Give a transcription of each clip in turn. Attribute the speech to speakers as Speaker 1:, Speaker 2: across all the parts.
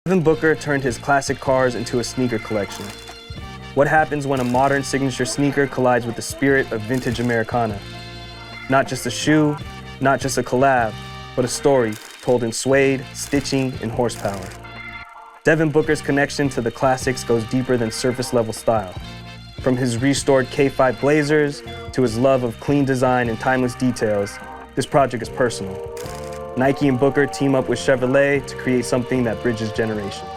Speaker 1: Devin Booker turned his classic cars into a sneaker collection. What happens when a modern signature sneaker collides with the spirit of vintage Americana? Not just a shoe, not just a collab, but a story told in suede, stitching, and horsepower. Devin Booker's connection to the classics goes deeper than surface-level style. From his restored K5 Blazers to his love of clean design and timeless details, this project is personal. Nike and Booker team up with Chevrolet to create something that bridges generations.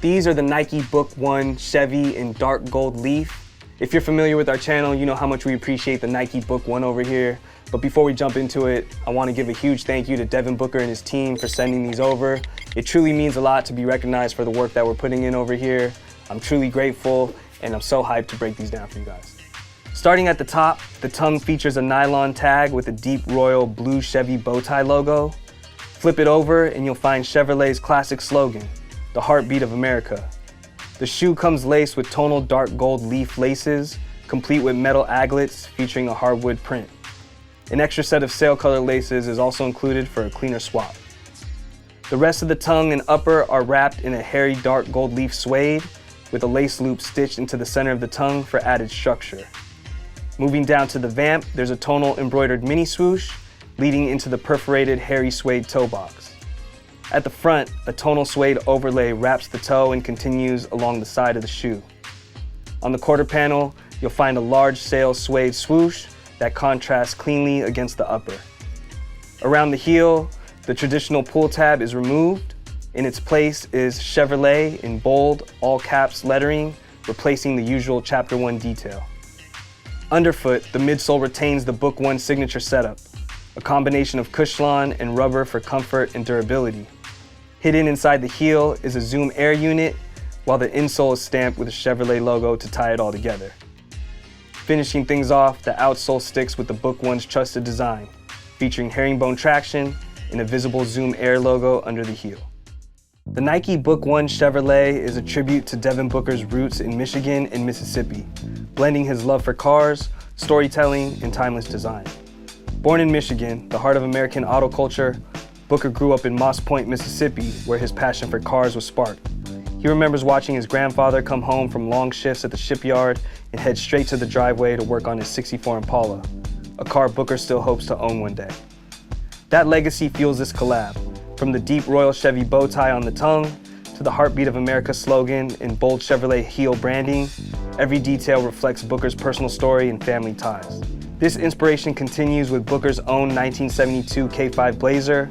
Speaker 1: These are the Nike Book 1 Chevy in dark gold leaf. If you're familiar with our channel, you know how much we appreciate the Nike Book 1 over here. But before we jump into it, I want to give a huge thank you to Devin Booker and his team for sending these over. It truly means a lot to be recognized for the work that we're putting in over here. I'm truly grateful, and I'm so hyped to break these down for you guys. Starting at the top, the tongue features a nylon tag with a deep royal blue Chevy bow tie logo. Flip it over and you'll find Chevrolet's classic slogan, the heartbeat of America. The shoe comes laced with tonal dark gold leaf laces, complete with metal aglets featuring a hardwood print. An extra set of sail color laces is also included for a cleaner swap. The rest of the tongue and upper are wrapped in a hairy dark gold leaf suede with a lace loop stitched into the center of the tongue for added structure. Moving down to the vamp, there's a tonal embroidered mini swoosh leading into the perforated hairy suede toe box. At the front, a tonal suede overlay wraps the toe and continues along the side of the shoe. On the quarter panel, you'll find a large sail suede swoosh that contrasts cleanly against the upper. Around the heel, the traditional pull tab is removed. In its place is Chevrolet in bold, all caps lettering, replacing the usual Chapter 1 detail. Underfoot, the midsole retains the Book 1 signature setup, a combination of Cushlon and rubber for comfort and durability. Hidden inside the heel is a Zoom Air unit, while the insole is stamped with a Chevrolet logo to tie it all together. Finishing things off, the outsole sticks with the Book 1's trusted design, featuring herringbone traction and a visible Zoom Air logo under the heel. The Nike Book 1 Chevrolet is a tribute to Devin Booker's roots in Michigan and Mississippi, blending his love for cars, storytelling, and timeless design. Born in Michigan, the heart of American auto culture, Booker grew up in Moss Point, Mississippi, where his passion for cars was sparked. He remembers watching his grandfather come home from long shifts at the shipyard and head straight to the driveway to work on his '64 Impala, a car Booker still hopes to own one day. That legacy fuels this collab, from the deep royal Chevy bow tie on the tongue to the heartbeat of America slogan and bold Chevrolet heel branding. Every detail reflects Booker's personal story and family ties. This inspiration continues with Booker's own 1972 K5 Blazer,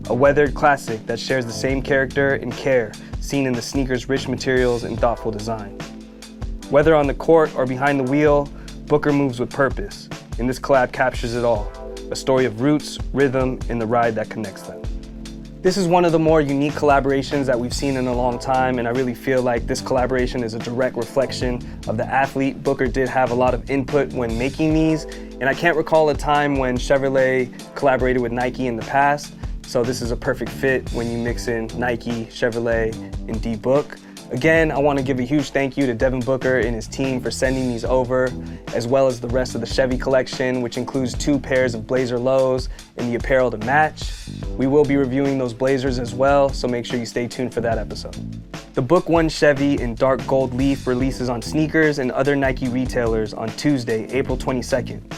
Speaker 1: a weathered classic that shares the same character and care seen in the sneaker's rich materials and thoughtful design. Whether on the court or behind the wheel, Booker moves with purpose, and this collab captures it all, a story of roots, rhythm, and the ride that connects them. This is one of the more unique collaborations that we've seen in a long time, and I really feel like this collaboration is a direct reflection of the athlete. Booker did have a lot of input when making these, and I can't recall a time when Chevrolet collaborated with Nike in the past. So this is a perfect fit when you mix in Nike, Chevrolet, and D-Book. Again, I want to give a huge thank you to Devin Booker and his team for sending these over, as well as the rest of the Chevy collection, which includes 2 pairs of Blazer lows and the apparel to match. We will be reviewing those Blazers as well, so make sure you stay tuned for that episode. The Book 1 Chevy in dark gold leaf releases on sneakers and other Nike retailers on Tuesday, April 22nd.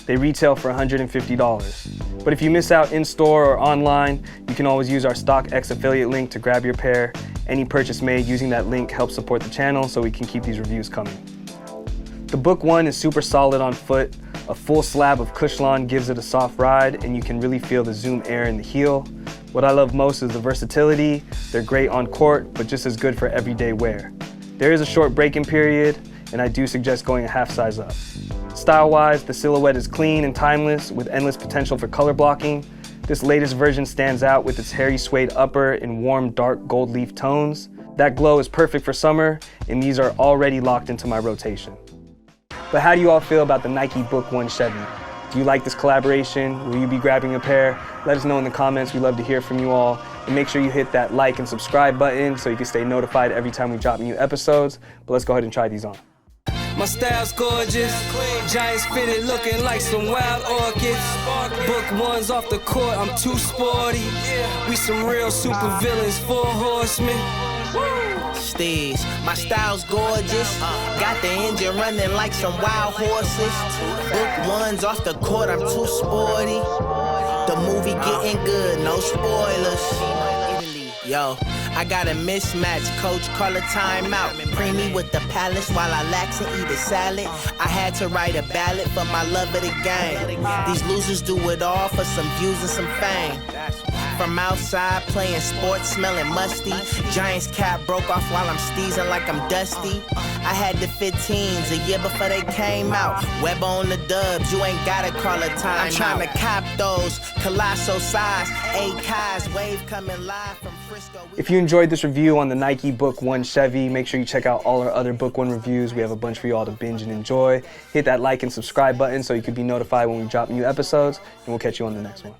Speaker 1: They retail for $150. But if you miss out in-store or online, you can always use our StockX affiliate link to grab your pair. Any purchase made using that link helps support the channel so we can keep these reviews coming. The Book 1 is super solid on foot. A full slab of Cushlon gives it a soft ride, and you can really feel the Zoom Air in the heel. What I love most is the versatility. They're great on court, but just as good for everyday wear. There is a short break-in period, and I do suggest going a half size up. Style-wise, the silhouette is clean and timeless with endless potential for color blocking. This latest version stands out with its hairy suede upper and warm dark gold leaf tones. That glow is perfect for summer, and these are already locked into my rotation. But how do you all feel about the Nike Book 1 Chevy? Do you like this collaboration? Will you be grabbing a pair? Let us know in the comments. We love to hear from you all. And make sure you hit that like and subscribe button so you can stay notified every time we drop new episodes. But let's go ahead and try these on.
Speaker 2: My style's gorgeous, Giants fitted looking like some wild orchids. Book ones off the court, I'm too sporty. We some real super villains, 4 horsemen.
Speaker 3: Steez, my style's gorgeous. Got the engine running like some wild horses. Book ones off the court, I'm too sporty. The movie getting good, no spoilers. Yo, I got a mismatch, coach, call a timeout. Preemie with the palace while I lax and eat a salad. I had to write a ballad for my love of the game. These losers do it all for some views and some fame. From outside playing sports, smelling musty. Giants cap broke off while I'm steezing like I'm dusty. I had the 15s a year before they came out. Web on the dubs, you ain't gotta call a time. I'm trying to cop those colossal size. 8 Kai's wave coming live from Frisco.
Speaker 1: If you enjoyed this review on the Nike Book 1 Chevy, make sure you check out all our other Book 1 reviews. We have a bunch for you all to binge and enjoy. Hit that like and subscribe button so you can be notified when we drop new episodes, and we'll catch you on the next one.